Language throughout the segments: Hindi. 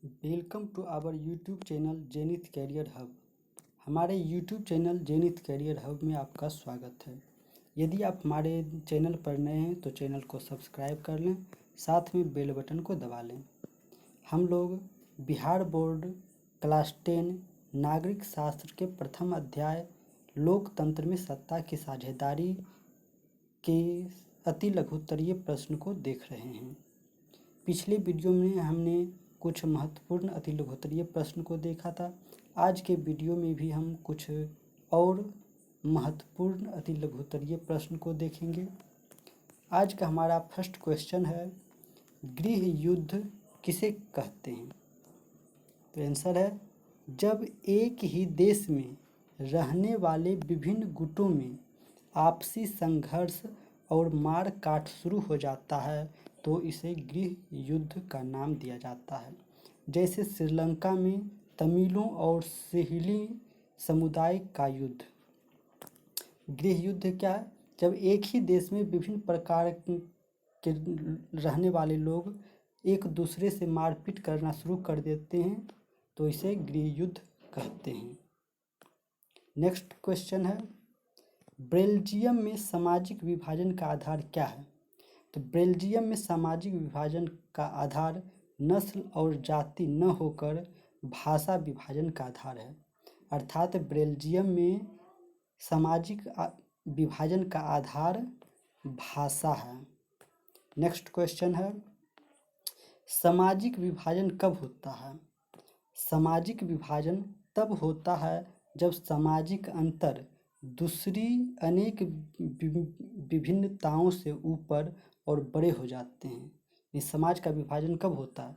Welcome to our YouTube channel Zenith career hub. हमारे YouTube channel Zenith career hub में आपका स्वागत है। यदि आप हमारे चैनल पर नए हैं तो चैनल को सब्सक्राइब कर लें, साथ में बेल बटन को दबा लें। हम लोग बिहार बोर्ड क्लास 10 नागरिक शास्त्र के प्रथम अध्याय लोकतंत्र में सत्ता की साझेदारी के अति लघुत्तरीय प्रश्न को देख रहे हैं। पिछले वीडियो में हमने कुछ महत्वपूर्ण अति लघुत्तरीय प्रश्न को देखा था। आज के वीडियो में भी हम कुछ और महत्वपूर्ण अति लघुत्तरीय प्रश्न को देखेंगे। आज का हमारा फर्स्ट क्वेश्चन है, गृह युद्ध किसे कहते हैं? तो आंसर है, जब एक ही देश में रहने वाले विभिन्न गुटों में आपसी संघर्ष और मार काट शुरू हो जाता है तो इसे गृह युद्ध का नाम दिया जाता है। जैसे श्रीलंका में तमिलों और सिहली समुदाय का युद्ध। गृह युद्ध क्या है? जब एक ही देश में विभिन्न प्रकार के रहने वाले लोग एक दूसरे से मारपीट करना शुरू कर देते हैं तो इसे गृह युद्ध कहते हैं। नेक्स्ट क्वेश्चन है, बेल्जियम में सामाजिक विभाजन का आधार क्या है? तो बेल्जियम में सामाजिक विभाजन का आधार नस्ल और जाति न होकर भाषा विभाजन का आधार है। अर्थात बेल्जियम में सामाजिक विभाजन का आधार भाषा है। नेक्स्ट क्वेश्चन है, सामाजिक विभाजन कब होता है? सामाजिक विभाजन तब होता है जब सामाजिक अंतर दूसरी अनेक विभिन्नताओं से ऊपर और बड़े हो जाते हैं। इस समाज का विभाजन कब होता है?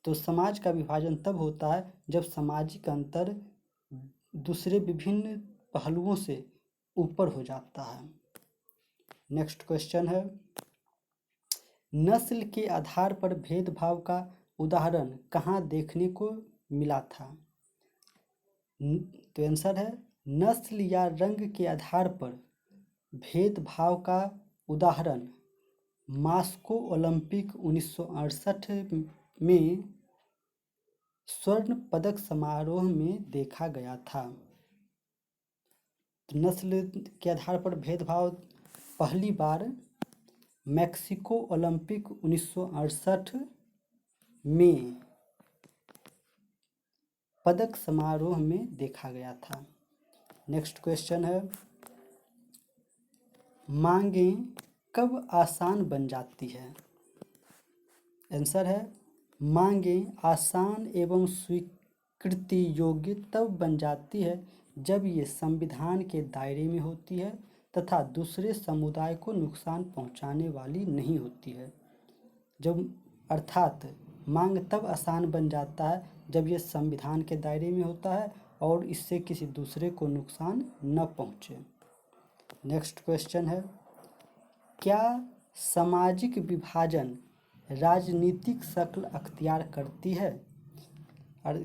तो समाज का विभाजन तब होता है जब सामाजिक अंतर दूसरे विभिन्न पहलुओं से ऊपर हो जाता है। नेक्स्ट क्वेश्चन है, नस्ल के आधार पर भेदभाव का उदाहरण कहाँ देखने को मिला था? तो आंसर है, नस्ल या रंग के आधार पर भेदभाव का उदाहरण मॉस्को ओलंपिक 1968 में स्वर्ण पदक समारोह में देखा गया था। तो नस्ल के आधार पर भेदभाव पहली बार मैक्सिको ओलंपिक 1968 में पदक समारोह में देखा गया था। नेक्स्ट क्वेश्चन है, मांगें कब आसान बन जाती है? आंसर है, मांगें आसान एवं स्वीकृति योग्य तब बन जाती है जब ये संविधान के दायरे में होती है तथा दूसरे समुदाय को नुकसान पहुंचाने वाली नहीं होती है। अर्थात मांग तब आसान बन जाता है जब ये संविधान के दायरे में होता है और इससे किसी दूसरे को नुकसान न पहुंचे। नेक्स्ट क्वेश्चन है, क्या सामाजिक विभाजन राजनीतिक शक्ल अख्तियार करती है? और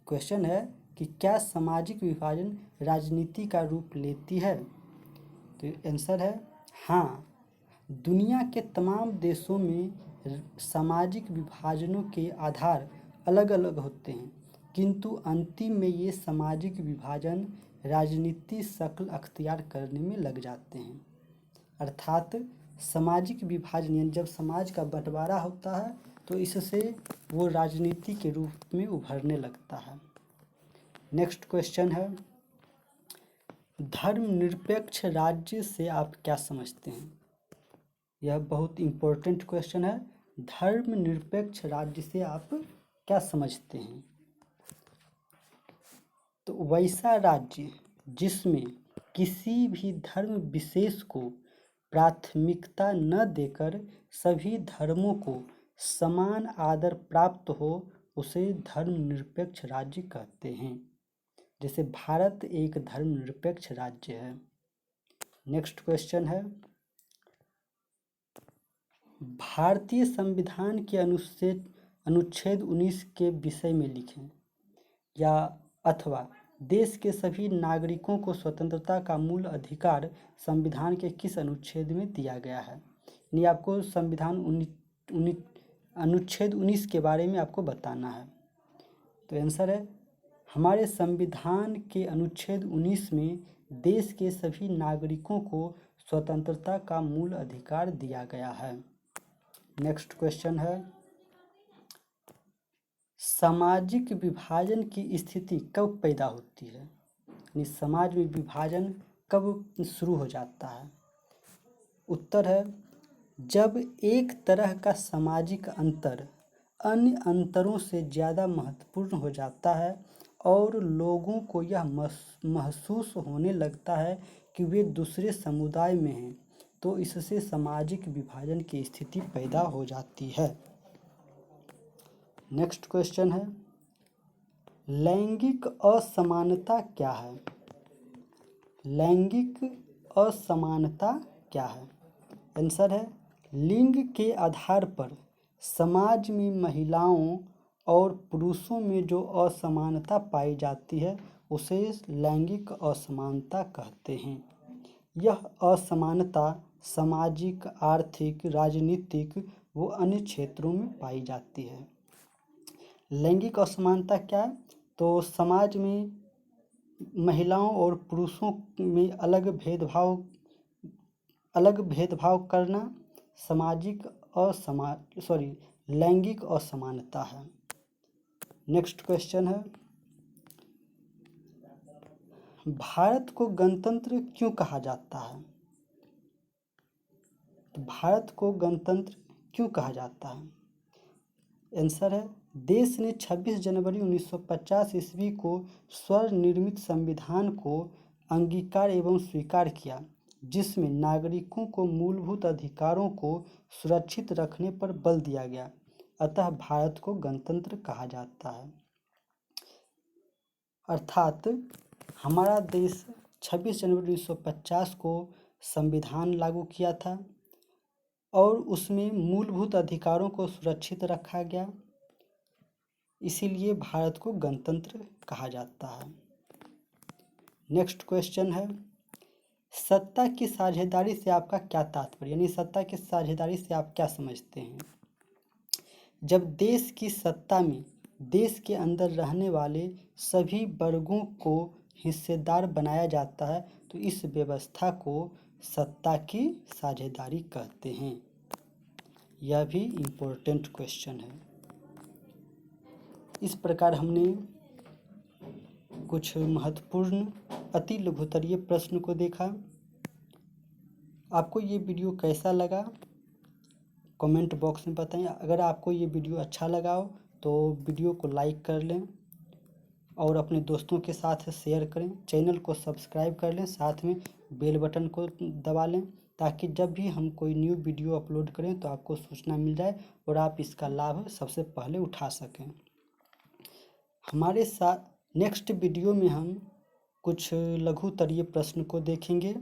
क्वेश्चन है कि क्या सामाजिक विभाजन राजनीति का रूप लेती है? तो आंसर है हाँ। दुनिया के तमाम देशों में सामाजिक विभाजनों के आधार अलग अलग होते हैं, किंतु अंतिम में ये सामाजिक विभाजन राजनीति शक्ल अख्तियार करने में लग जाते हैं। अर्थात सामाजिक विभाजन जब समाज का बंटवारा होता है तो इससे वो राजनीति के रूप में उभरने लगता है। नेक्स्ट क्वेश्चन है, धर्मनिरपेक्ष राज्य से आप क्या समझते हैं? यह बहुत इम्पोर्टेंट क्वेश्चन है। धर्मनिरपेक्ष राज्य से आप क्या समझते हैं? तो वैसा राज्य जिसमें किसी भी धर्म विशेष को प्राथमिकता न देकर सभी धर्मों को समान आदर प्राप्त हो उसे धर्मनिरपेक्ष राज्य कहते हैं। जैसे भारत एक धर्मनिरपेक्ष राज्य है। नेक्स्ट क्वेश्चन है, भारतीय संविधान के अनुच्छेद 19 के विषय में लिखें या अथवा देश के सभी नागरिकों को स्वतंत्रता का मूल अधिकार संविधान के किस अनुच्छेद में दिया गया है? यानी आपको संविधान अनुच्छेद 19 के बारे में आपको बताना है। तो आंसर है हमारे संविधान के अनुच्छेद 19 में देश के सभी नागरिकों को स्वतंत्रता का मूल अधिकार दिया गया है। नेक्स्ट क्वेश्चन है, सामाजिक विभाजन की स्थिति कब पैदा होती है, यानी समाज में विभाजन कब शुरू हो जाता है। उत्तर है जब एक तरह का सामाजिक अंतर अन्य अंतरों से ज़्यादा महत्वपूर्ण हो जाता है और लोगों को यह महसूस होने लगता है कि वे दूसरे समुदाय में हैं, तो इससे सामाजिक विभाजन की स्थिति पैदा हो जाती है। नेक्स्ट क्वेश्चन है, लैंगिक असमानता क्या है। लैंगिक असमानता क्या है। आंसर है लिंग के आधार पर समाज में महिलाओं और पुरुषों में जो असमानता पाई जाती है उसे लैंगिक असमानता कहते हैं। यह असमानता सामाजिक, आर्थिक, राजनीतिक व अन्य क्षेत्रों में पाई जाती है। लैंगिक असमानता क्या है, तो समाज में महिलाओं और पुरुषों में अलग भेदभाव करना लैंगिक असमानता है। नेक्स्ट क्वेश्चन है, भारत को गणतंत्र क्यों कहा जाता है। भारत को गणतंत्र क्यों कहा जाता है। आंसर है देश ने 26 जनवरी 1950 ईस्वी को स्वनिर्मित संविधान को अंगीकार एवं स्वीकार किया, जिसमें नागरिकों को मूलभूत अधिकारों को सुरक्षित रखने पर बल दिया गया, अतः भारत को गणतंत्र कहा जाता है। अर्थात हमारा देश 26 जनवरी 1950 को संविधान लागू किया था और उसमें मूलभूत अधिकारों को सुरक्षित रखा गया, इसीलिए भारत को गणतंत्र कहा जाता है। नेक्स्ट क्वेश्चन है, सत्ता की साझेदारी से आपका क्या तात्पर्य, यानी सत्ता की साझेदारी से आप क्या समझते हैं। जब देश की सत्ता में देश के अंदर रहने वाले सभी वर्गों को हिस्सेदार बनाया जाता है तो इस व्यवस्था को सत्ता की साझेदारी कहते हैं। यह भी इम्पोर्टेंट क्वेश्चन है। इस प्रकार हमने कुछ महत्वपूर्ण अति लघुत्तरीय प्रश्न को देखा। आपको ये वीडियो कैसा लगा कमेंट बॉक्स में बताएं। अगर आपको ये वीडियो अच्छा लगा हो तो वीडियो को लाइक कर लें और अपने दोस्तों के साथ शेयर करें। चैनल को सब्सक्राइब कर लें, साथ में बेल बटन को दबा लें ताकि जब भी हम कोई न्यू वीडियो अपलोड करें तो आपको सूचना मिल जाए और आप इसका लाभ सबसे पहले उठा सकें। हमारे साथ नेक्स्ट वीडियो में हम कुछ लघुत्तरीय प्रश्न को देखेंगे।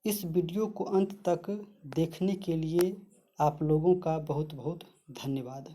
इस वीडियो को अंत तक देखने के लिए आप लोगों का बहुत बहुत धन्यवाद।